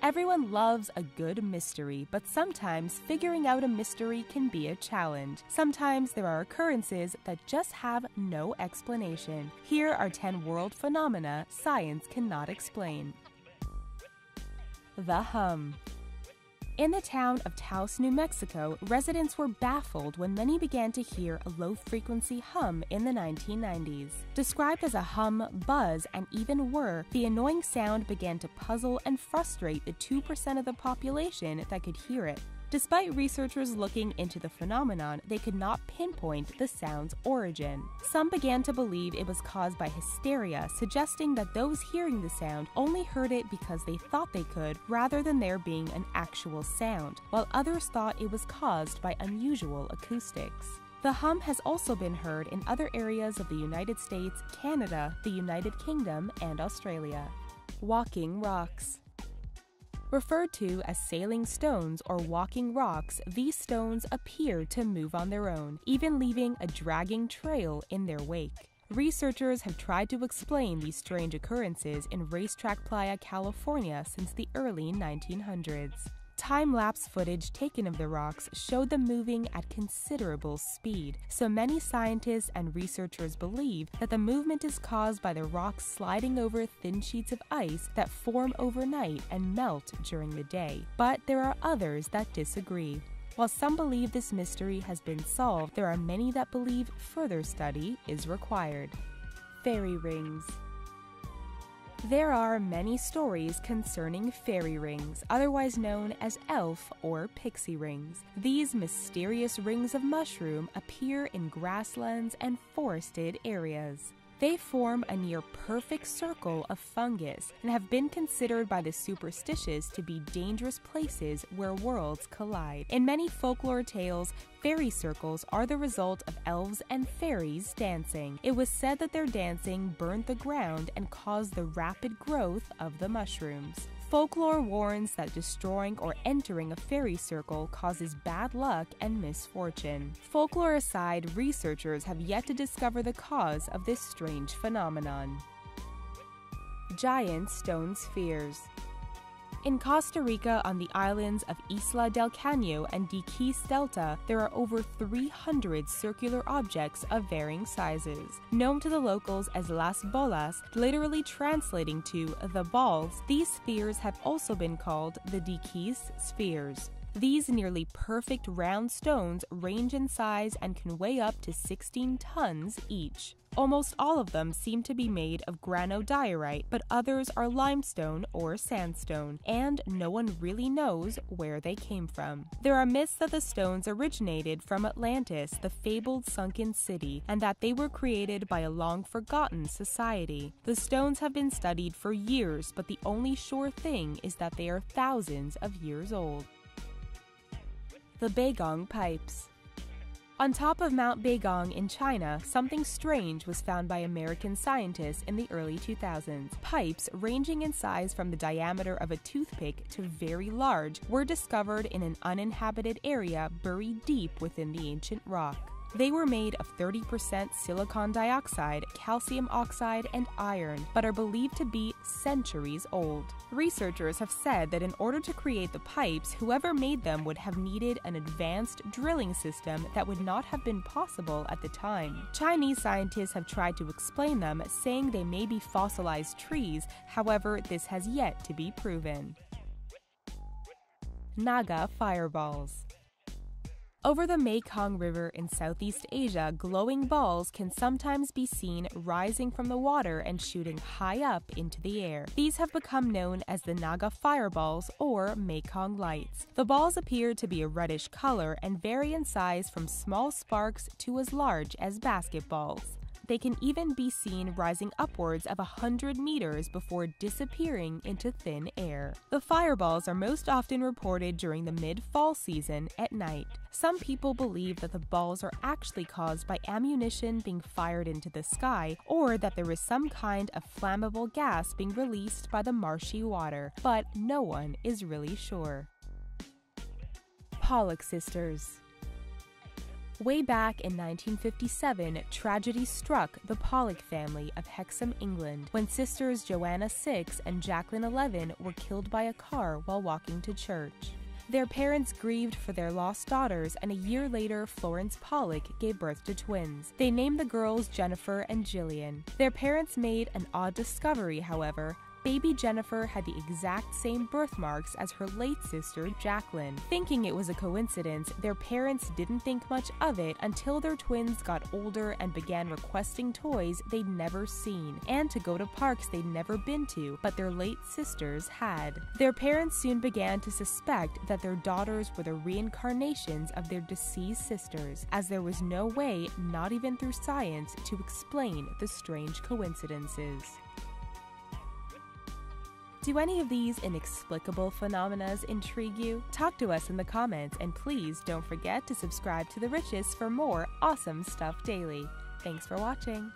Everyone loves a good mystery, but sometimes figuring out a mystery can be a challenge. Sometimes there are occurrences that just have no explanation. Here are 10 world phenomena science cannot explain. The hum. In the town of Taos, New Mexico, residents were baffled when many began to hear a low-frequency hum in the 1990s. Described as a hum, buzz, and even whir, the annoying sound began to puzzle and frustrate the 2% of the population that could hear it. Despite researchers looking into the phenomenon, they could not pinpoint the sound's origin. Some began to believe it was caused by hysteria, suggesting that those hearing the sound only heard it because they thought they could, rather than there being an actual sound, while others thought it was caused by unusual acoustics. The hum has also been heard in other areas of the United States, Canada, the United Kingdom, and Australia. Walking rocks. Referred to as sailing stones or walking rocks, these stones appear to move on their own, even leaving a dragging trail in their wake. Researchers have tried to explain these strange occurrences in Racetrack Playa, California since the early 1900s. Time-lapse footage taken of the rocks showed them moving at considerable speed, so many scientists and researchers believe that the movement is caused by the rocks sliding over thin sheets of ice that form overnight and melt during the day. But there are others that disagree. While some believe this mystery has been solved, there are many that believe further study is required. Fairy rings. There are many stories concerning fairy rings, otherwise known as elf or pixie rings. These mysterious rings of mushroom appear in grasslands and forested areas. They form a near-perfect circle of fungus and have been considered by the superstitious to be dangerous places where worlds collide. In many folklore tales, fairy circles are the result of elves and fairies dancing. It was said that their dancing burned the ground and caused the rapid growth of the mushrooms. Folklore warns that destroying or entering a fairy circle causes bad luck and misfortune. Folklore aside, researchers have yet to discover the cause of this strange phenomenon. Giant stone spheres. In Costa Rica, on the islands of Isla del Caño and Diquís Delta, there are over 300 circular objects of varying sizes. Known to the locals as las bolas, literally translating to the balls, these spheres have also been called the Diquís spheres. These nearly perfect round stones range in size and can weigh up to 16 tons each. Almost all of them seem to be made of granodiorite, but others are limestone or sandstone, and no one really knows where they came from. There are myths that the stones originated from Atlantis, the fabled sunken city, and that they were created by a long-forgotten society. The stones have been studied for years, but the only sure thing is that they are thousands of years old. The Beigong Pipes. On top of Mount Beigong in China, something strange was found by American scientists in the early 2000s. Pipes, ranging in size from the diameter of a toothpick to very large, were discovered in an uninhabited area buried deep within the ancient rock. They were made of 30% silicon dioxide, calcium oxide, and iron, but are believed to be centuries old. Researchers have said that in order to create the pipes, whoever made them would have needed an advanced drilling system that would not have been possible at the time. Chinese scientists have tried to explain them, saying they may be fossilized trees, however, this has yet to be proven. Naga fireballs. Over the Mekong River in Southeast Asia, glowing balls can sometimes be seen rising from the water and shooting high up into the air. These have become known as the Naga fireballs or Mekong lights. The balls appear to be a reddish color and vary in size from small sparks to as large as basketballs. They can even be seen rising upwards of 100 meters before disappearing into thin air. The fireballs are most often reported during the mid-fall season at night. Some people believe that the balls are actually caused by ammunition being fired into the sky, or that there is some kind of flammable gas being released by the marshy water, but no one is really sure. Pollock sisters. Way back in 1957, tragedy struck the Pollock family of Hexham, England, when sisters Joanna 6 and Jacqueline 11 were killed by a car while walking to church. Their parents grieved for their lost daughters, and a year later, Florence Pollock gave birth to twins. They named the girls Jennifer and Gillian. Their parents made an odd discovery, however. Baby Jennifer had the exact same birthmarks as her late sister, Jacqueline. Thinking it was a coincidence, their parents didn't think much of it until their twins got older and began requesting toys they'd never seen, and to go to parks they'd never been to, but their late sisters had. Their parents soon began to suspect that their daughters were the reincarnations of their deceased sisters, as there was no way, not even through science, to explain the strange coincidences. Do any of these inexplicable phenomena intrigue you? Talk to us in the comments, and please don't forget to subscribe to The Riches for more awesome stuff daily. Thanks for watching.